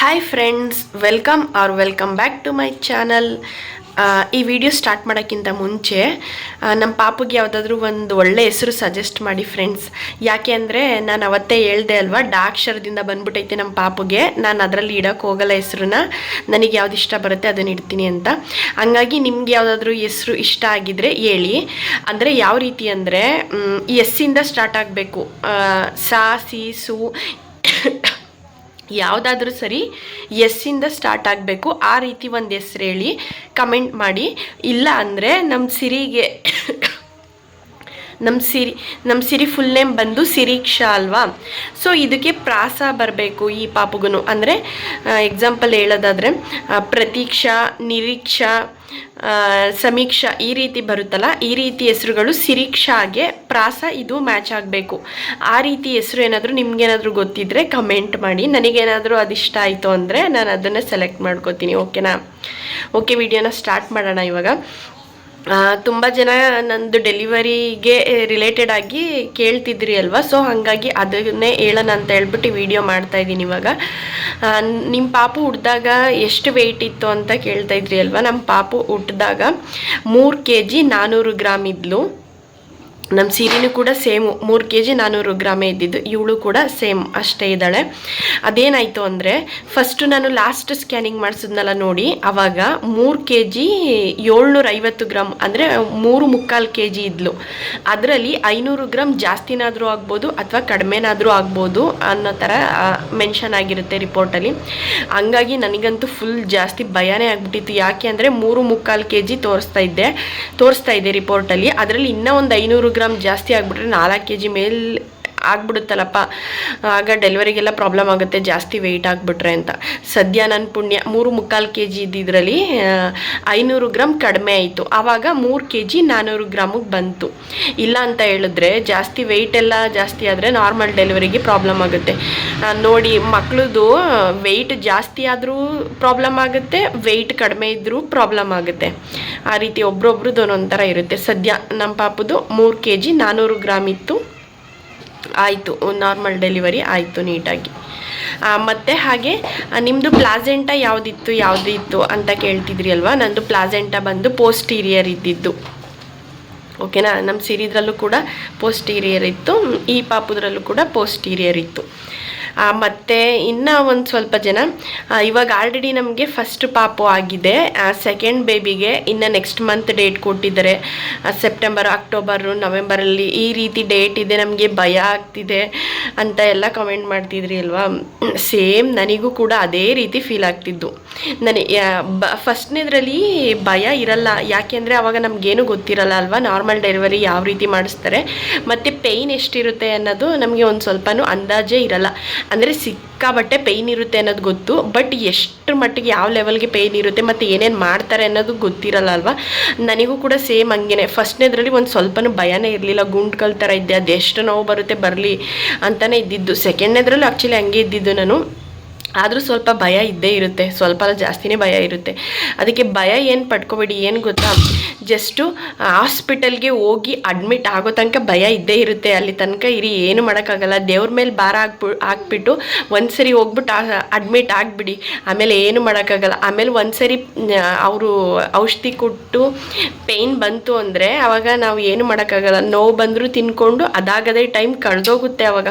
Hi friends, welcome back to my channel. ಈ video start ಮಾಡೋಕ್ಕಿಂತ ಮುಂಚೆ ನಮ್ಮ ಪಾಪುಗೆ ಯಾವುದಾದ್ರೂ ಒಂದು ಒಳ್ಳೆ ಹೆಸರು ಸಜೆಸ್ಟ್ ಮಾಡಿ ಫ್ರೆಂಡ್ಸ್. ಯಾಕೆ ಅಂದರೆ ನಾನು ಅವತ್ತೇ ಹೇಳ್ದೆ ಅಲ್ವಾ, ಡಾಕ್ಷರದಿಂದ ಬಂದ್ಬಿಟ್ಟೈತೆ ನಮ್ಮ ಪಾಪುಗೆ. ನಾನು ಅದರಲ್ಲಿ ಇಡೋಕ್ಕೆ ಹೋಗಲ್ಲ ಹೆಸ್ರನ್ನ, ನನಗೆ ಯಾವ್ದು ಇಷ್ಟ ಬರುತ್ತೆ ಅದನ್ನು ಇಡ್ತೀನಿ ಅಂತ. ಹಂಗಾಗಿ ನಿಮ್ಗೆ ಯಾವುದಾದ್ರೂ ಹೆಸ್ರು ಇಷ್ಟ ಆಗಿದ್ರೆ ಹೇಳಿ. ಅಂದರೆ ಯಾವ ರೀತಿ ಅಂದರೆ ಎಸ್ಸಿಂದ ಸ್ಟಾರ್ಟ್ ಆಗಬೇಕು. ಸಾ, ಸಿ, ಸು ಯಾವುದಾದ್ರೂ ಸರಿ ಎಸ್ಸಿಂದ ಸ್ಟಾರ್ಟ್ ಆಗಬೇಕು. ಆ ರೀತಿ ಒಂದು ಹೆಸ್ರು ಹೇಳಿ, ಕಮೆಂಟ್ ಮಾಡಿ. ಇಲ್ಲ ಅಂದರೆ ನಮ್ಮ ಸಿರಿ ಫುಲ್ ನೇಮ್ ಬಂದು ಸಿರೀಕ್ಷಾ ಅಲ್ವಾ. ಸೊ ಇದಕ್ಕೆ ಪ್ರಾಸ ಬರಬೇಕು ಈ ಪಾಪುಗೂ. ಅಂದರೆ ಎಕ್ಸಾಂಪಲ್ ಹೇಳೋದಾದರೆ ಪ್ರತೀಕ್ಷಾ, ನಿರೀಕ್ಷಾ, ಸಮೀಕ್ಷಾ ಈ ರೀತಿ ಬರುತ್ತಲ್ಲ, ಈ ರೀತಿ ಹೆಸರುಗಳು ಸಿರೀಕ್ಷಾಗೆ ಪ್ರಾಸ ಇದು ಮ್ಯಾಚ್ ಆಗಬೇಕು. ಆ ರೀತಿ ಹೆಸರು ಏನಾದರೂ ನಿಮ್ಗೇನಾದರೂ ಗೊತ್ತಿದ್ದರೆ ಕಮೆಂಟ್ ಮಾಡಿ. ನನಗೇನಾದರೂ ಅದಿಷ್ಟ ಆಯಿತು ಅಂದರೆ ನಾನು ಅದನ್ನು ಸೆಲೆಕ್ಟ್ ಮಾಡ್ಕೋತೀನಿ. ಓಕೆನಾ? ಓಕೆ, ವಿಡಿಯೋನ ಸ್ಟಾರ್ಟ್ ಮಾಡೋಣ ಇವಾಗ. ತುಂಬ ಜನ ನಂದು ಡೆಲಿವರಿಗೆ ರಿಲೇಟೆಡ್ ಆಗಿ ಕೇಳ್ತಿದ್ರಿ ಅಲ್ವಾ, ಸೊ ಹಾಗಾಗಿ ಅದನ್ನೇ ಹೇಳೋಣ ಅಂತ ಹೇಳ್ಬಿಟ್ಟು ವಿಡಿಯೋ ಮಾಡ್ತಾಯಿದ್ದೀನಿ ಇವಾಗ. ನಿಮ್ಮ ಪಾಪು ಹುಟ್ಟಿದಾಗ ಎಷ್ಟು ವೆಯ್ಟ್ ಇತ್ತು ಅಂತ ಕೇಳ್ತಾ ಇದ್ರಿ ಅಲ್ವಾ. ನಮ್ಮ ಪಾಪು ಹುಟ್ಟಿದಾಗ 3 kg 400 ಗ್ರಾಮ್ ಇದ್ಲು. ನಮ್ಮ ಸೀರೆನೂ ಕೂಡ ಸೇಮು 3 kg 400 ಗ್ರಾಮೇ ಇದ್ದಿದ್ದು. ಇವಳು ಕೂಡ ಸೇಮ್ ಅಷ್ಟೇ ಇದ್ದಾಳೆ. ಅದೇನಾಯಿತು ಅಂದರೆ ಫಸ್ಟು ನಾನು ಲಾಸ್ಟ್ ಸ್ಕ್ಯಾನಿಂಗ್ ಮಾಡಿಸಿದ್ನಲ್ಲ ನೋಡಿ, ಆವಾಗ 3 kg 750 ಗ್ರಾಮ್ ಅಂದರೆ 3.25 kg ಇದ್ಲು. ಅದರಲ್ಲಿ 500 ಗ್ರಾಮ್ ಜಾಸ್ತಿನಾದರೂ ಆಗ್ಬೋದು ಅಥವಾ ಕಡಿಮೆನಾದರೂ ಆಗ್ಬೋದು ಅನ್ನೋ ಥರ ಮೆನ್ಷನ್ ಆಗಿರುತ್ತೆ ರಿಪೋರ್ಟಲ್ಲಿ. ಹಂಗಾಗಿ ನನಗಂತೂ ಫುಲ್ ಜಾಸ್ತಿ ಭಯನೇ ಆಗಿಬಿಟ್ಟಿತ್ತು. ಯಾಕೆ ಅಂದರೆ 3.25 kg ತೋರಿಸ್ತಾ ಇದೆ ರಿಪೋರ್ಟಲ್ಲಿ. ಅದರಲ್ಲಿ ಇನ್ನೂ ಒಂದು 500 ಗ್ರಾಮ್ ಜಾಸ್ತಿ ಆಗಿಬಿಟ್ರೆ 4 kg ಮೇಲೆ ಆಗ್ಬಿಡುತ್ತಲ್ಲಪ್ಪ, ಆಗ ಡೆಲಿವರಿಗೆಲ್ಲ ಪ್ರಾಬ್ಲಮ್ ಆಗುತ್ತೆ ಜಾಸ್ತಿ ವೆಯ್ಟ್ ಆಗಿಬಿಟ್ರೆ ಅಂತ. ಸದ್ಯ ನನ್ನ ಪುಣ್ಯ 3.25 kg ಇದ್ದಿದ್ರಲ್ಲಿ 500 ಗ್ರಾಮ್ ಕಡಿಮೆ ಆಯಿತು. ಆವಾಗ 3 kg 400 ಗ್ರಾಮಿಗೆ ಬಂತು. ಇಲ್ಲ ಅಂತ ಹೇಳಿದ್ರೆ ಜಾಸ್ತಿ ವೆಯ್ಟ್ ಎಲ್ಲ ಜಾಸ್ತಿ ಆದರೆ ನಾರ್ಮಲ್ ಡೆಲಿವರಿಗೆ ಪ್ರಾಬ್ಲಮ್ ಆಗುತ್ತೆ. ನೋಡಿ, ಮಕ್ಕಳದು ವೆಯ್ಟ್ ಜಾಸ್ತಿ ಆದರೂ ಪ್ರಾಬ್ಲಮ್ ಆಗುತ್ತೆ, ವೆಯ್ಟ್ ಕಡಿಮೆ ಇದ್ದರೂ ಪ್ರಾಬ್ಲಮ್ ಆಗುತ್ತೆ. ಆ ರೀತಿ ಒಬ್ರೊಬ್ರದ್ದು ಒಂದೊಂಥರ ಇರುತ್ತೆ. ಸದ್ಯ ನಮ್ಮ ಪಾಪುದು 3 kg 400 ಗ್ರಾಮ್ ಇತ್ತು, ಆಯಿತು, ನಾರ್ಮಲ್ ಡೆಲಿವರಿ ಆಯಿತು ನೀಟಾಗಿ. ಮತ್ತು ಹಾಗೆ ನಿಮ್ಮದು ಪ್ಲಾಸೆಂಟಾ ಯಾವುದಿತ್ತು ಅಂತ ಕೇಳ್ತಿದ್ರಿ ಅಲ್ವಾ. ನಂದು ಪ್ಲಾಸೆಂಟಾ ಬಂದು ಪೋಸ್ಟೀರಿಯರ್ ಇದ್ದಿದ್ದು. ಓಕೆನಾ? ನಮ್ಮ ಸಿರಿದ್ರಲ್ಲೂ ಕೂಡ ಪೋಸ್ಟೀರಿಯರ್ ಇತ್ತು, ಈ ಪಾಪುದ್ರಲ್ಲೂ ಕೂಡ ಪೋಸ್ಟೀರಿಯರ್ ಇತ್ತು. ಮತ್ತು ಇನ್ನೂ ಒಂದು ಸ್ವಲ್ಪ ಜನ ಇವಾಗ ಆಲ್ರೆಡಿ ನಮಗೆ ಫಸ್ಟ್ ಪಾಪು ಆಗಿದೆ, ಸೆಕೆಂಡ್ ಬೇಬಿಗೆ ಇನ್ನು ನೆಕ್ಸ್ಟ್ ಮಂತ್ ಡೇಟ್ ಕೊಟ್ಟಿದ್ದಾರೆ. ಸೆಪ್ಟೆಂಬರ್, ಅಕ್ಟೋಬರು, ನವೆಂಬರಲ್ಲಿ ಈ ರೀತಿ ಡೇಟ್ ಇದೆ, ನಮಗೆ ಭಯ ಆಗ್ತಿದೆ ಅಂತ ಎಲ್ಲ ಕಮೆಂಟ್ ಮಾಡ್ತಿದ್ರಿ ಅಲ್ವಾ. ಸೇಮ್ ನನಗೂ ಕೂಡ ಅದೇ ರೀತಿ ಫೀಲ್ ಆಗ್ತಿದ್ದು. ಫಸ್ಟ್ನೇದ್ರಲ್ಲಿ ಭಯ ಇರಲ್ಲ, ಯಾಕೆಂದರೆ ಆವಾಗ ನಮಗೇನು ಗೊತ್ತಿರಲ್ಲ ಅಲ್ವಾ, ನಾರ್ಮಲ್ ಡೆಲಿವರಿ ಯಾವ ರೀತಿ ಮಾಡಿಸ್ತಾರೆ ಮತ್ತು ಪೇಯ್ನ್ ಎಷ್ಟಿರುತ್ತೆ ಅನ್ನೋದು ನಮಗೆ ಒಂದು ಸ್ವಲ್ಪನೂ ಅಂದಾಜೇ ಇರಲ್ಲ. ಅಂದರೆ ಸಿಕ್ಕಾಬಟ್ಟೆ ಪೇಯ್ನ್ ಇರುತ್ತೆ ಅನ್ನೋದು ಗೊತ್ತು, ಬಟ್ ಎಷ್ಟು ಮಟ್ಟಿಗೆ ಯಾವ ಲೆವೆಲ್ಗೆ ಪೇಯ್ನ್ ಇರುತ್ತೆ ಮತ್ತು ಏನೇನು ಮಾಡ್ತಾರೆ ಅನ್ನೋದು ಗೊತ್ತಿರಲ್ಲ ಅಲ್ವಾ. ನನಗೂ ಕೂಡ ಸೇಮ್ ಹಂಗೇನೆ. ಫಸ್ಟ್ನೇದ್ರಲ್ಲಿ ಒಂದು ಸ್ವಲ್ಪನೂ ಭಯನೇ ಇರಲಿಲ್ಲ, ಗುಂಡ್ಕಲ್ ಥರ ಇದ್ದೆ, ಅದೆಷ್ಟು ನೋವು ಬರುತ್ತೆ ಬರಲಿ ಅಂತಲೇ ಇದ್ದಿದ್ದು. ಸೆಕೆಂಡ್ನೇದ್ರಲ್ಲೂ ಆ್ಯಕ್ಚುಲಿ ಹಂಗೆ ಇದ್ದಿದ್ದು ನಾನು. ಆದರೂ ಸ್ವಲ್ಪ ಭಯ ಇದ್ದೇ ಇರುತ್ತೆ, ಸ್ವಲ್ಪ ಜಾಸ್ತಿನೇ ಭಯ ಇರುತ್ತೆ. ಅದಕ್ಕೆ ಭಯ ಏನು ಪಡ್ಕೋಬೇಡಿ. ಏನು ಗೊತ್ತಾ, ಜಸ್ಟು ಹಾಸ್ಪಿಟಲ್ಗೆ ಹೋಗಿ ಅಡ್ಮಿಟ್ ಆಗೋ ತನಕ ಭಯ ಇದ್ದೇ ಇರುತ್ತೆ. ಅಲ್ಲಿ ತನಕ ಇರಿ, ಏನು ಮಾಡೋಕ್ಕಾಗಲ್ಲ. ದೇವ್ರ ಮೇಲೆ ಭಾರ ಹಾಕ್ಬಿಟ್ಟು ಒಂದು ಸರಿ ಹೋಗ್ಬಿಟ್ಟು ಅಡ್ಮಿಟ್ ಆಗಿಬಿಡಿ, ಆಮೇಲೆ ಏನು ಮಾಡೋಕ್ಕಾಗಲ್ಲ. ಆಮೇಲೆ ಒಂದು ಸರಿ ಅವರು ಔಷಧಿ ಕೊಟ್ಟು ಪೇಯ್ನ್ ಬಂತು ಅಂದರೆ ಆವಾಗ ನಾವು ಏನು ಮಾಡೋಕ್ಕಾಗಲ್ಲ. ನೋವು ಬಂದರೂ ತಿನ್ಕೊಂಡು ಅದಾಗದೇ ಟೈಮ್ ಕಳೆದೋಗುತ್ತೆ. ಆವಾಗ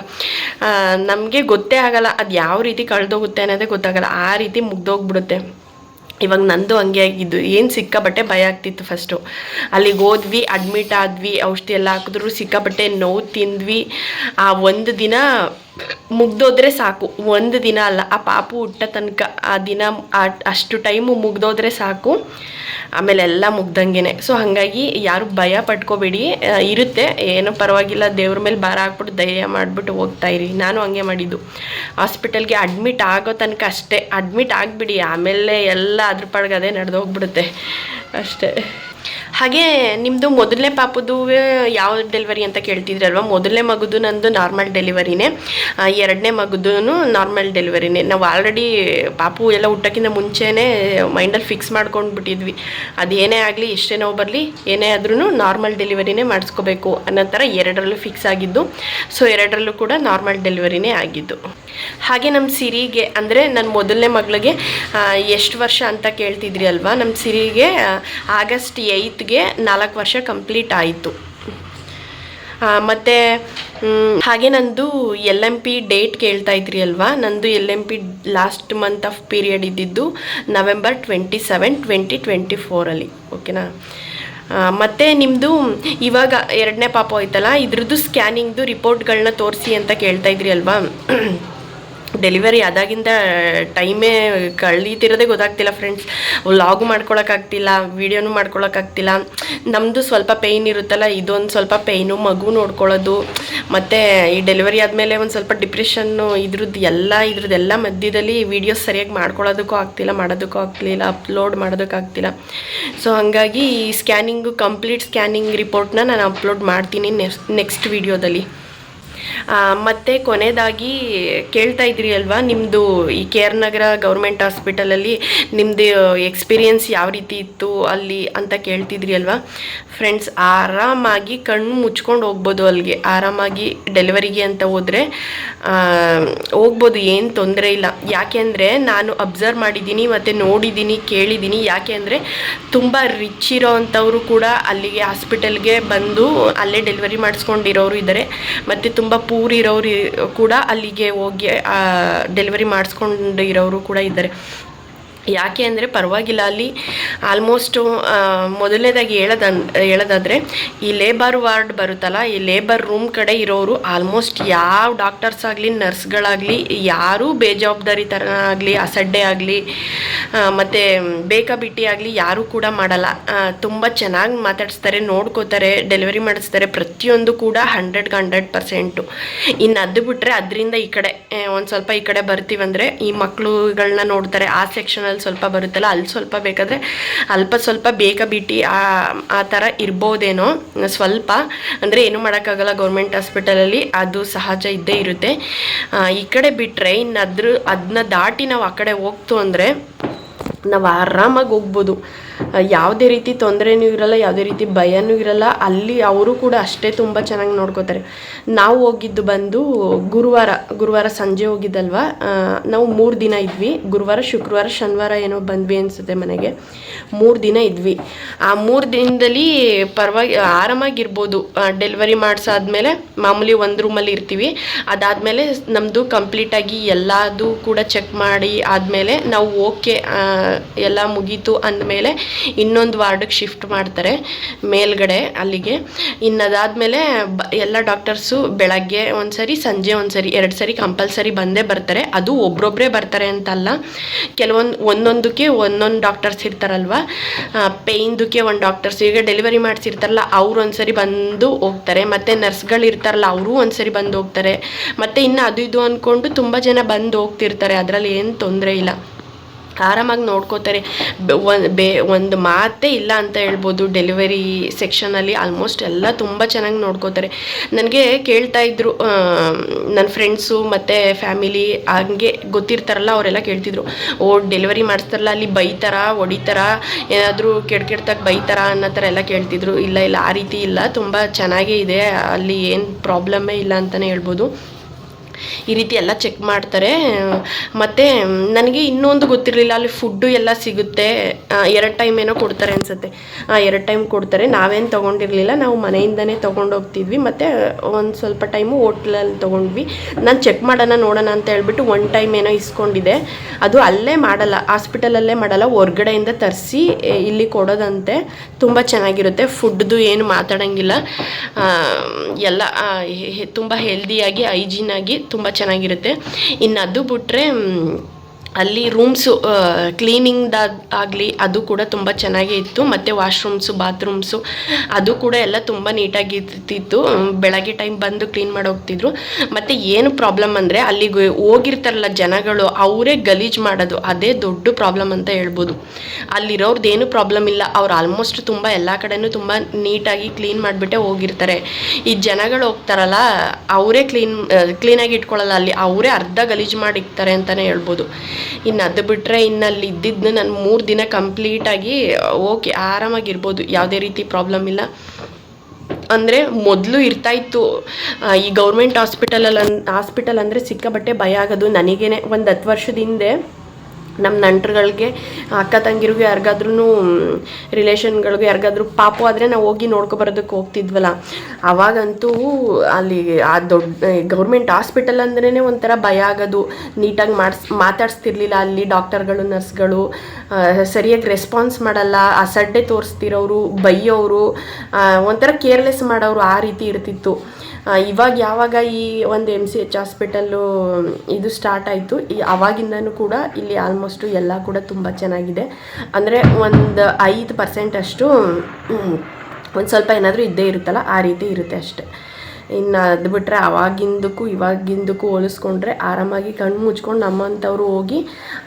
ನಮಗೆ ಗೊತ್ತೇ ಆಗಲ್ಲ ಅದು ಯಾವ ರೀತಿ ಕಳೆದೋಗುತ್ತೆ ಅನ್ನೋದೇ ಗೊತ್ತಾಗಲ್ಲ, ಆ ರೀತಿ ಮುಗ್ದೋಗ್ಬಿಡುತ್ತೆ. ಇವಾಗ ನಂದು ಹಂಗೆ ಆಗಿದ್ದು. ಏನು ಸಿಕ್ಕಾಬಟ್ಟೆ ಭಯ ಆಗ್ತಿತ್ತು ಫಸ್ಟು. ಅಲ್ಲಿಗೆ ಹೋದ್ವಿ, ಅಡ್ಮಿಟ್ ಆದ್ವಿ, ಔಷಧಿ ಎಲ್ಲ ಹಾಕಿದ್ರು, ಸಿಕ್ಕಾಬಟ್ಟೆ ನೋವು ತಿಂದ್ವಿ. ಆ ಒಂದು ದಿನ ಮುಗ್ದೋದ್ರೆ ಸಾಕು, ಒಂದು ದಿನ ಅಲ್ಲ, ಆ ಪಾಪು ಹುಟ್ಟ ತನಕ ಆ ದಿನ ಅಷ್ಟು ಟೈಮು ಮುಗ್ದೋದ್ರೆ ಸಾಕು, ಆಮೇಲೆ ಎಲ್ಲ ಮುಗ್ದಂಗೆ. ಸೊ ಹಾಗಾಗಿ ಯಾರು ಭಯ ಪಡ್ಕೋಬೇಡಿ, ಇರುತ್ತೆ, ಏನೋ ಪರವಾಗಿಲ್ಲ, ದೇವ್ರ ಮೇಲೆ ಭಾರ ಹಾಕ್ಬಿಟ್ಟು ಧೈರ್ಯ ಮಾಡಿಬಿಟ್ಟು ಹೋಗ್ತಾಯಿರಿ. ನಾನು ಹಂಗೆ ಮಾಡಿದ್ದು. ಹಾಸ್ಪಿಟಲ್ಗೆ ಅಡ್ಮಿಟ್ ಆಗೋ ತನಕ ಅಷ್ಟೇ, ಅಡ್ಮಿಟ್ ಆಗಿಬಿಡಿ, ಆಮೇಲೆ ಎಲ್ಲ ಅದ್ರ ಪಾಡ್ಗೆ ಅದೇ ನಡೆದೋಗ್ಬಿಡುತ್ತೆ ಅಷ್ಟೇ. ಹಾಗೆ ನಿಮ್ಮದು ಮೊದಲನೇ ಪಾಪುದು ಯಾವ ಡೆಲಿವರಿ ಅಂತ ಕೇಳ್ತಿದ್ರಿ ಅಲ್ವಾ. ಮೊದಲನೇ ಮಗುದು ನಂದು ನಾರ್ಮಲ್ ಡೆಲಿವರಿನೇ, ಎರಡನೇ ಮಗುದೂ ನಾರ್ಮಲ್ ಡೆಲಿವರಿನೇ. ನಾವು ಆಲ್ರೆಡಿ ಪಾಪು ಎಲ್ಲ ಹುಟ್ಟೋಕ್ಕಿಂತ ಮುಂಚೆನೇ ಮೈಂಡಲ್ಲಿ ಫಿಕ್ಸ್ ಮಾಡ್ಕೊಂಡು ಬಿಟ್ಟಿದ್ವಿ, ಅದೇನೇ ಆಗಲಿ, ಎಷ್ಟೇ ನೋವು ಬರಲಿ, ಏನೇ ಆದ್ರೂ ನಾರ್ಮಲ್ ಡೆಲಿವರಿನೇ ಮಾಡಿಸ್ಕೋಬೇಕು ಅನ್ನೋ ಥರ ಎರಡರಲ್ಲೂ ಫಿಕ್ಸ್ ಆಗಿದ್ದು. ಸೊ ಎರಡರಲ್ಲೂ ಕೂಡ ನಾರ್ಮಲ್ ಡೆಲಿವರಿನೇ ಆಗಿದ್ದು. ಹಾಗೆ ನಮ್ಮ ಸಿರಿಗೆ ಅಂದರೆ ನನ್ನ ಮೊದಲನೇ ಮಗಳಿಗೆ ಎಷ್ಟು ವರ್ಷ ಅಂತ ಕೇಳ್ತಿದ್ರಿ ಅಲ್ವಾ, ನಮ್ಮ ಸಿರಿಗೆ ಆಗಸ್ಟ್ 8ಗೆ 4 ವರ್ಷ ಕಂಪ್ಲೀಟ್ ಆಯಿತು. ಮತ್ತು ಹಾಗೆ ನಂದು LMP ಡೇಟ್ ಕೇಳ್ತಾ ಇದ್ರಿ ಅಲ್ವಾ, ನಂದು LMP last month of period ಇದ್ದಿದ್ದು November 27, 2024 ಓಕೆನಾ. ಮತ್ತು ನಿಮ್ಮದು ಇವಾಗ 2ನೇ ಪಾಪ ಹೋಯ್ತಲ್ಲ, ಇದ್ರದ್ದು ಸ್ಕ್ಯಾನಿಂಗ್ದು ರಿಪೋರ್ಟ್ಗಳನ್ನ ತೋರಿಸಿ ಅಂತ ಕೇಳ್ತಾ ಇದ್ರಿ ಅಲ್ವಾ. ಡೆಲಿವರಿ ಆದಾಗಿಂದ ಟೈಮೇ ಕಳೀತಿರೋದೇ ಗೊತ್ತಾಗ್ತಿಲ್ಲ ಫ್ರೆಂಡ್ಸ್. ವ್ಲಾಗು ಮಾಡ್ಕೊಳಕ್ಕಾಗ್ತಿಲ್ಲ, ವೀಡಿಯೋನು ಮಾಡ್ಕೊಳಕ್ಕಾಗ್ತಿಲ್ಲ. ನಮ್ಮದು ಸ್ವಲ್ಪ ಪೇಯ್ನ್ ಇರುತ್ತಲ್ಲ, ಇದೊಂದು ಸ್ವಲ್ಪ ಪೇಯ್ನು, ಮಗು ನೋಡ್ಕೊಳ್ಳೋದು, ಮತ್ತು ಈ ಡೆಲಿವರಿ ಆದಮೇಲೆ ಒಂದು ಸ್ವಲ್ಪ ಡಿಪ್ರೆಷನ್ನು, ಇದ್ರದ್ದೆಲ್ಲ ಮಧ್ಯದಲ್ಲಿ ವೀಡಿಯೋಸ್ ಸರಿಯಾಗಿ ಮಾಡ್ಕೊಳ್ಳೋದಕ್ಕೂ ಆಗ್ತಿಲ್ಲ, ಮಾಡೋದಕ್ಕೂ ಆಗ್ತಿಲ್ಲ, ಅಪ್ಲೋಡ್ ಮಾಡೋದಕ್ಕಾಗ್ತಿಲ್ಲ. ಸೊ ಹಾಗಾಗಿ ಈ ಸ್ಕ್ಯಾನಿಂಗು ಕಂಪ್ಲೀಟ್ ಸ್ಕ್ಯಾನಿಂಗ್ ರಿಪೋರ್ಟ್ನ ನಾನು ಅಪ್ಲೋಡ್ ಮಾಡ್ತೀನಿ ನೆಕ್ಸ್ಟ್ ವೀಡಿಯೋದಲ್ಲಿ. ಮತ್ತು ಕೊನೆಯದಾಗಿ ಕೇಳ್ತಾ ಇದ್ರಿ ಅಲ್ವಾ, ನಿಮ್ಮದು ಈ KR ನಗರ ಗೌರ್ಮೆಂಟ್ ಹಾಸ್ಪಿಟಲಲ್ಲಿ ನಿಮ್ಮದು ಎಕ್ಸ್ಪೀರಿಯನ್ಸ್ ಯಾವ ರೀತಿ ಇತ್ತು ಅಲ್ಲಿ ಅಂತ ಕೇಳ್ತಿದ್ರಿ ಅಲ್ವಾ. ಫ್ರೆಂಡ್ಸ್, ಆರಾಮಾಗಿ ಕಣ್ಣು ಮುಚ್ಕೊಂಡು ಹೋಗ್ಬೋದು ಅಲ್ಲಿಗೆ, ಆರಾಮಾಗಿ ಡೆಲಿವರಿಗೆ ಅಂತ ಹೋದರೆ ಹೋಗ್ಬೋದು, ಏನು ತೊಂದರೆ ಇಲ್ಲ. ಯಾಕೆ ಅಂದರೆ ನಾನು ಅಬ್ಸರ್ವ್ ಮಾಡಿದ್ದೀನಿ ಮತ್ತು ನೋಡಿದ್ದೀನಿ, ಕೇಳಿದ್ದೀನಿ. ಯಾಕೆ ಅಂದರೆ ತುಂಬ ರಿಚ್ ಇರೋ ಅಂಥವರು ಕೂಡ ಅಲ್ಲಿಗೆ ಹಾಸ್ಪಿಟಲ್ಗೆ ಬಂದು ಅಲ್ಲೇ ಡೆಲಿವರಿ ಮಾಡಿಸ್ಕೊಂಡಿರೋರು ಇದ್ದಾರೆ, ಮತ್ತು ತುಂಬ ಪೂರ್ ಇರೋರು ಕೂಡ ಅಲ್ಲಿಗೆ ಹೋಗಿ ಡೆಲಿವರಿ ಮಾಡಿಸ್ಕೊಂಡಿರೋರು ಕೂಡ ಇದ್ದಾರೆ. ಯಾಕೆ ಅಂದರೆ ಪರವಾಗಿಲ್ಲ, ಅಲ್ಲಿ ಆಲ್ಮೋಸ್ಟು ಮೊದಲನೇದಾಗಿ ಹೇಳೋದಾದರೆ ಈ ಲೇಬರ್ ವಾರ್ಡ್ ಬರುತ್ತಲ್ಲ, ಈ ಲೇಬರ್ ರೂಮ್ ಕಡೆ ಇರೋರು ಆಲ್ಮೋಸ್ಟ್ ಯಾವ ಡಾಕ್ಟರ್ಸ್ ಆಗಲಿ ನರ್ಸ್ಗಳಾಗಲಿ ಯಾರೂ ಬೇಜವಾಬ್ದಾರಿ ಥರ ಆಗಲಿ, ಅಸಡ್ಡೆ ಆಗಲಿ, ಮತ್ತು ಬೇಕಾಬಿಟ್ಟಿ ಆಗಲಿ ಯಾರೂ ಕೂಡ ಮಾಡಲ್ಲ. ತುಂಬ ಚೆನ್ನಾಗಿ ಮಾತಾಡಿಸ್ತಾರೆ, ನೋಡ್ಕೋತಾರೆ, ಡೆಲಿವರಿ ಮಾಡಿಸ್ತಾರೆ, ಪ್ರತಿಯೊಂದು ಕೂಡ 100ಗೆ 100%. ಇನ್ನು ಅದು ಬಿಟ್ಟರೆ ಅದರಿಂದ ಈ ಕಡೆ ಒಂದು ಸ್ವಲ್ಪ ಈ ಕಡೆ ಬರ್ತೀವಂದರೆ ಈ ಮಕ್ಕಳುಗಳನ್ನ ನೋಡ್ತಾರೆ. ಆ ಸೆಕ್ಷನಲ್ಲಿ ಸ್ವಲ್ಪ ಬರುತ್ತಲ್ಲ, ಅಲ್ಲಿ ಸ್ವಲ್ಪ ಬೇಕಾದರೆ ಸ್ವಲ್ಪ ಬೇಕಾಬಿಟ್ಟಿ ಆ ಥರ ಇರ್ಬೋದೇನೋ ಸ್ವಲ್ಪ. ಅಂದರೆ ಏನು ಮಾಡೋಕ್ಕಾಗಲ್ಲ, ಗೌರ್ಮೆಂಟ್ ಹಾಸ್ಪಿಟಲಲ್ಲಿ ಅದು ಸಹಜ ಇದ್ದೇ ಇರುತ್ತೆ. ಈ ಕಡೆ ಬಿಟ್ಟರೆ ಇನ್ನು ಅದನ್ನ ದಾಟಿ ನಾವು ಆ ಕಡೆ ಹೋಗ್ತು ಅಂದರೆ ನಾವು ಆರಾಮಾಗಿ ಹೋಗ್ಬೋದು. ಯಾವುದೇ ರೀತಿ ತೊಂದರೆನೂ ಇರಲ್ಲ, ಯಾವುದೇ ರೀತಿ ಭಯನೂ ಇರಲ್ಲ. ಅಲ್ಲಿ ಅವರು ಕೂಡ ಅಷ್ಟೇ ತುಂಬ ಚೆನ್ನಾಗಿ ನೋಡ್ಕೋತಾರೆ. ನಾವು ಹೋಗಿದ್ದು ಬಂದು ಗುರುವಾರ ಸಂಜೆ ಹೋಗಿದ್ದಲ್ವ. ನಾವು 3 ದಿನ ಇದ್ವಿ. ಗುರುವಾರ, ಶುಕ್ರವಾರ, ಶನಿವಾರ ಏನೋ ಬಂದ್ವಿ ಅನಿಸುತ್ತೆ ಮನೆಗೆ. 3 ದಿನ ಇದ್ವಿ. ಆ 3 ದಿನದಲ್ಲಿ ಆರಾಮಾಗಿರ್ಬೋದು. ಡೆಲಿವರಿ ಮಾಡಿಸಾದ್ಮೇಲೆ ಮಾಮೂಲಿ ಒಂದು ರೂಮಲ್ಲಿ ಇರ್ತೀವಿ. ಅದಾದಮೇಲೆ ನಮ್ಮದು ಕಂಪ್ಲೀಟಾಗಿ ಎಲ್ಲದೂ ಕೂಡ ಚೆಕ್ ಮಾಡಿ ಆದಮೇಲೆ ನಾವು ಓಕೆ ಎಲ್ಲ ಮುಗೀತು ಅಂದಮೇಲೆ ಇನ್ನೊಂದು ವಾರ್ಡಿಗೆ ಶಿಫ್ಟ್ ಮಾಡ್ತಾರೆ ಮೇಲ್ಗಡೆ ಅಲ್ಲಿಗೆ. ಇನ್ನದಾದಮೇಲೆ ಎಲ್ಲ ಡಾಕ್ಟರ್ಸು ಬೆಳಗ್ಗೆ ಒಂದ್ಸರಿ, ಸಂಜೆ ಒಂದ್ಸರಿ, 2 ಸರಿ ಕಂಪಲ್ಸರಿ ಬಂದೇ ಬರ್ತಾರೆ. ಅದು ಒಬ್ರೊಬ್ಬರೇ ಬರ್ತಾರೆ ಅಂತಲ್ಲ, ಒಂದೊಂದಕ್ಕೆ ಒಂದೊಂದು ಡಾಕ್ಟರ್ಸ್ ಇರ್ತಾರಲ್ವ. ಪೇಯ್ನ್ದಕ್ಕೆ ಒಂದು ಡಾಕ್ಟರ್ಸ್, ಈಗ ಡೆಲಿವರಿ ಮಾಡಿಸಿರ್ತಾರಲ್ಲ ಅವ್ರು ಒಂದ್ಸರಿ ಬಂದು ಹೋಗ್ತಾರೆ, ಮತ್ತು ನರ್ಸ್ಗಳು ಇರ್ತಾರಲ್ಲ ಅವರು ಒಂದ್ಸರಿ ಬಂದು ಹೋಗ್ತಾರೆ. ಮತ್ತು ಇನ್ನು ಅದು ಇದು ಅಂದ್ಕೊಂಡು ತುಂಬ ಜನ ಬಂದು ಹೋಗ್ತಿರ್ತಾರೆ. ಅದರಲ್ಲಿ ಏನು ತೊಂದರೆ ಇಲ್ಲ, ಆರಾಮಾಗಿ ನೋಡ್ಕೋತಾರೆ. ಒಂದು ಮಾತೇ ಇಲ್ಲ ಅಂತ ಹೇಳ್ಬೋದು. ಡೆಲಿವರಿ ಸೆಕ್ಷನಲ್ಲಿ ಆಲ್ಮೋಸ್ಟ್ ಎಲ್ಲ ತುಂಬ ಚೆನ್ನಾಗಿ ನೋಡ್ಕೋತಾರೆ. ನನಗೆ ಕೇಳ್ತಾ ಇದ್ರು ನನ್ನ ಫ್ರೆಂಡ್ಸು ಮತ್ತು ಫ್ಯಾಮಿಲಿ ಹಂಗೆ ಗೊತ್ತಿರ್ತಾರಲ್ಲ, ಅವರೆಲ್ಲ ಕೇಳ್ತಿದ್ರು, ಡೆಲಿವರಿ ಮಾಡಿಸ್ತಾರಲ್ಲ ಅಲ್ಲಿ ಬೈತಾರ, ಹೊಡಿತಾರ, ಏನಾದರೂ ಕೆಡ್ತಾಗ ಬೈತಾರ ಅನ್ನೋ ಥರ ಎಲ್ಲ ಕೇಳ್ತಿದ್ರು. ಇಲ್ಲ ಆ ರೀತಿ ಇಲ್ಲ, ತುಂಬ ಚೆನ್ನಾಗೇ ಇದೆ ಅಲ್ಲಿ, ಏನು ಪ್ರಾಬ್ಲಮ್ಮೇ ಇಲ್ಲ ಅಂತಲೇ ಹೇಳ್ಬೋದು. ಈ ರೀತಿ ಎಲ್ಲ ಚೆಕ್ ಮಾಡ್ತಾರೆ. ಮತ್ತು ನನಗೆ ಇನ್ನೊಂದು ಗೊತ್ತಿರಲಿಲ್ಲ, ಅಲ್ಲಿ ಫುಡ್ಡು ಎಲ್ಲ ಸಿಗುತ್ತೆ. 2 ಟೈಮ್ ಏನೋ ಕೊಡ್ತಾರೆ ಅನಿಸುತ್ತೆ. 2 ಟೈಮ್ ಕೊಡ್ತಾರೆ. ನಾವೇನು ತೊಗೊಂಡಿರಲಿಲ್ಲ, ನಾವು ಮನೆಯಿಂದನೇ ತೊಗೊಂಡು ಹೋಗ್ತಿದ್ವಿ. ಮತ್ತು ಒಂದು ಸ್ವಲ್ಪ ಟೈಮು ಹೋಟ್ಲಲ್ಲಿ ತೊಗೊಂಡ್ವಿ. ನಾನು ಚೆಕ್ ನೋಡೋಣ ಅಂತ ಹೇಳ್ಬಿಟ್ಟು 1 ಟೈಮ್ ಏನೋ ಇಸ್ಕೊಂಡಿದ್ದೆ. ಅದು ಅಲ್ಲೇ ಮಾಡಲ್ಲ, ಹಾಸ್ಪಿಟಲಲ್ಲೇ ಮಾಡಲ್ಲ, ಹೊರ್ಗಡೆಯಿಂದ ತರಿಸಿ ಇಲ್ಲಿ ಕೊಡೋದಂತೆ. ತುಂಬ ಚೆನ್ನಾಗಿರುತ್ತೆ. ಫುಡ್ದು ಏನು ಮಾತಾಡೋಂಗಿಲ್ಲ, ಎಲ್ಲ ತುಂಬ ಹೆಲ್ದಿಯಾಗಿ, ಹೈಜೀನಾಗಿ ತುಂಬ ಚೆನ್ನಾಗಿರುತ್ತೆ. ಇನ್ನು ಅದು ಬಿಟ್ಟರೆ ಅಲ್ಲಿ ರೂಮ್ಸು ಕ್ಲೀನಿಂಗ್ದಾಗಲಿ ಅದು ಕೂಡ ತುಂಬ ಚೆನ್ನಾಗೇ ಇತ್ತು. ಮತ್ತು ವಾಶ್ರೂಮ್ಸು, ಬಾತ್ರೂಮ್ಸು ಅದು ಕೂಡ ಎಲ್ಲ ತುಂಬ ನೀಟಾಗಿರ್ತಿತ್ತು. ಬೆಳಗ್ಗೆ ಟೈಮ್ ಬಂದು ಕ್ಲೀನ್ ಮಾಡಿ ಹೋಗ್ತಿದ್ರು. ಮತ್ತು ಏನು ಪ್ರಾಬ್ಲಮ್ ಅಂದರೆ ಅಲ್ಲಿಗೆ ಹೋಗಿರ್ತಾರಲ್ಲ ಜನಗಳು, ಅವರೇ ಗಲೀಜು ಮಾಡೋದು, ಅದೇ ದೊಡ್ಡ ಪ್ರಾಬ್ಲಮ್ ಅಂತ ಹೇಳ್ಬೋದು. ಅಲ್ಲಿರೋರ್ದು ಏನು ಪ್ರಾಬ್ಲಮ್ ಇಲ್ಲ, ಅವ್ರು ಆಲ್ಮೋಸ್ಟ್ ತುಂಬ ಎಲ್ಲ ಕಡೆನೂ ತುಂಬ ನೀಟಾಗಿ ಕ್ಲೀನ್ ಮಾಡಿಬಿಟ್ಟೆ ಹೋಗಿರ್ತಾರೆ. ಈ ಜನಗಳು ಹೋಗ್ತಾರಲ್ಲ ಅವರೇ ಕ್ಲೀನಾಗಿ ಇಟ್ಕೊಳ್ಳಲ್ಲ, ಅಲ್ಲಿ ಅವರೇ ಅರ್ಧ ಗಲೀಜು ಮಾಡಿರ್ತಾರೆ ಅಂತಲೇ ಹೇಳ್ಬೋದು. ಇನ್ನು ಅದು ಬಿಟ್ಟರೆ ಇನ್ನಲ್ಲಿ ಇದ್ದಿದ್ದು ನಾನು 3 ದಿನ ಕಂಪ್ಲೀಟಾಗಿ ಓಕೆ ಆರಾಮಾಗಿರ್ಬೋದು, ಯಾವುದೇ ರೀತಿ ಪ್ರಾಬ್ಲಮ್ ಇಲ್ಲ. ಅಂದರೆ ಮೊದಲು ಇರ್ತಾಯಿತ್ತು. ಈ ಗೌರ್ಮೆಂಟ್ ಹಾಸ್ಪಿಟಲ್ ಅಂದರೆ ಸಿಕ್ಕಾಬಟ್ಟೆ ಭಯ ಆಗೋದು. ನನಗೇನೆ ಒಂದು 10 ವರ್ಷದ ಹಿಂದೆ ನಮ್ಮ ನೆಂಟ್ರುಗಳಿಗೆ, ಅಕ್ಕ ತಂಗಿರಿಗೂ ಯಾರಿಗಾದ್ರೂ ರಿಲೇಷನ್ಗಳಿಗೂ ಯಾರಿಗಾದ್ರೂ ಪಾಪು ಆದರೆ ನಾವು ಹೋಗಿ ನೋಡ್ಕೊಬರೋದಕ್ಕೆ ಹೋಗ್ತಿದ್ವಲ್ಲ. ಆವಾಗಂತೂ ಅಲ್ಲಿ ಆ ದೊಡ್ಡ ಗೌರ್ಮೆಂಟ್ ಹಾಸ್ಪಿಟಲ್ ಅಂದ್ರೇ ಒಂಥರ ಭಯ ಆಗೋದು. ನೀಟಾಗಿ ಮಾತಾಡಿಸ್ತಿರ್ಲಿಲ್ಲ ಅಲ್ಲಿ ಡಾಕ್ಟರ್ಗಳು, ನರ್ಸ್ಗಳು. ಸರಿಯಾಗಿ ರೆಸ್ಪಾನ್ಸ್ ಮಾಡಲ್ಲ, ಅಸಡ್ಡೆ ತೋರಿಸ್ತಿರೋರು, ಬೈಯೋರು, ಒಂಥರ ಕೇರ್ಲೆಸ್ ಮಾಡೋರು, ಆ ರೀತಿ ಇರ್ತಿತ್ತು. ಇವಾಗ ಯಾವಾಗ ಈ ಒಂದು MCH ಹಾಸ್ಪಿಟಲ್ಲು ಇದು ಸ್ಟಾರ್ಟ್ ಆಯಿತು, ಆವಾಗಿಂದನೂ ಕೂಡ ಇಲ್ಲಿ ಆಲ್ಮೋಸ್ಟು ಎಲ್ಲ ಕೂಡ ತುಂಬ ಚೆನ್ನಾಗಿದೆ. ಅಂದರೆ ಒಂದು 5% ಅಷ್ಟು ಒಂದು ಸ್ವಲ್ಪ ಏನಾದರೂ ಇದ್ದೇ ಇರುತ್ತಲ್ಲ, ಆ ರೀತಿ ಇರುತ್ತೆ ಅಷ್ಟೆ. ಇನ್ನು ಅದು ಬಿಟ್ಟರೆ ಆವಾಗಿಂದಕ್ಕೂ ಇವಾಗಿಂದಕ್ಕೂ ಹೋಲಿಸ್ಕೊಂಡ್ರೆ ಆರಾಮಾಗಿ ಕಣ್ಣು ಮುಚ್ಕೊಂಡು ನಮ್ಮಂಥವ್ರು ಹೋಗಿ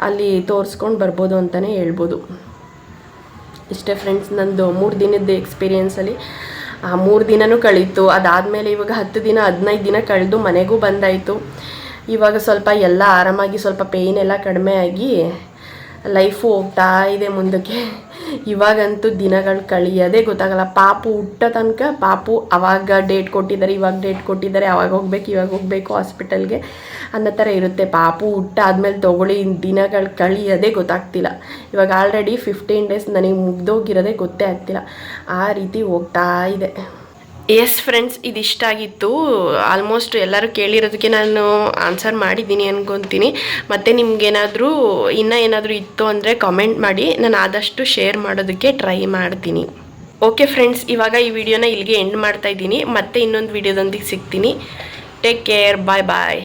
ಅಲ್ಲಿ ತೋರಿಸ್ಕೊಂಡು ಬರ್ಬೋದು ಅಂತಲೇ ಹೇಳ್ಬೋದು. ಇಷ್ಟೇ ಫ್ರೆಂಡ್ಸ್, ನಂದು 3 ದಿನದ ಎಕ್ಸ್ಪೀರಿಯೆನ್ಸಲ್ಲಿ ಆ 3 ದಿನವೂ ಕಳೀತು. ಅದಾದಮೇಲೆ ಇವಾಗ 10 ದಿನ 15 ದಿನ ಕಳೆದು ಮನೆಗೂ ಬಂದಾಯಿತು. ಇವಾಗ ಸ್ವಲ್ಪ ಎಲ್ಲ ಆರಾಮಾಗಿ, ಸ್ವಲ್ಪ ಪೇಯ್ನ್ ಎಲ್ಲ ಕಡಿಮೆ ಆಗಿ ಲೈಫು ಹೋಗ್ತಾ ಇದೆ ಮುಂದಕ್ಕೆ. ಇವಾಗಂತೂ ದಿನಗಳು ಕಳಿಯೋದೇ ಗೊತ್ತಾಗಲ್ಲ. ಪಾಪು ಹುಟ್ಟೋ ತನಕ ಪಾಪು ಅವಾಗ ಡೇಟ್ ಕೊಟ್ಟಿದ್ದಾರೆ, ಇವಾಗ ಡೇಟ್ ಕೊಟ್ಟಿದ್ದಾರೆ, ಅವಾಗ ಹೋಗ್ಬೇಕು, ಇವಾಗ ಹೋಗಬೇಕು ಹಾಸ್ಪಿಟಲ್ಗೆ ಅನ್ನೋ ಥರ ಇರುತ್ತೆ. ಪಾಪು ಹುಟ್ಟಾದ್ಮೇಲೆ ತೊಗೊಳ್ಳಿ ದಿನಗಳು ಕಳಿಯೋದೇ ಗೊತ್ತಾಗ್ತಿಲ್ಲ. ಇವಾಗ ಆಲ್ರೆಡಿ 15 ಡೇಸ್ ನನಗೆ ಮುಗ್ದೋಗಿರೋದೇ ಗೊತ್ತೇ ಆಗ್ತಿಲ್ಲ. ಆ ರೀತಿ ಹೋಗ್ತಾ ಇದೆ. ಎಸ್ ಫ್ರೆಂಡ್ಸ್, ಇದಿಷ್ಟ ಆಗಿತ್ತು. ಆಲ್ಮೋಸ್ಟ್ ಎಲ್ಲರೂ ಕೇಳಿರೋದಕ್ಕೆ ನಾನು ಆನ್ಸರ್ ಮಾಡಿದ್ದೀನಿ ಅನ್ಕೊತೀನಿ. ಮತ್ತು ನಿಮ್ಗೇನಾದರೂ ಇನ್ನೂ ಏನಾದರೂ ಇತ್ತು ಅಂದರೆ ಕಾಮೆಂಟ್ ಮಾಡಿ, ನಾನು ಆದಷ್ಟು ಶೇರ್ ಮಾಡೋದಕ್ಕೆ ಟ್ರೈ ಮಾಡ್ತೀನಿ. ಓಕೆ ಫ್ರೆಂಡ್ಸ್, ಇವಾಗ ಈ ವಿಡಿಯೋನ ಇಲ್ಲಿಗೆ ಎಂಡ್ ಮಾಡ್ತಾಯಿದ್ದೀನಿ. ಮತ್ತೆ ಇನ್ನೊಂದು ವಿಡಿಯೋದೊಂದಿಗೆ ಸಿಗ್ತೀನಿ. ಟೇಕ್ ಕೇರ್, ಬಾಯ್ ಬಾಯ್.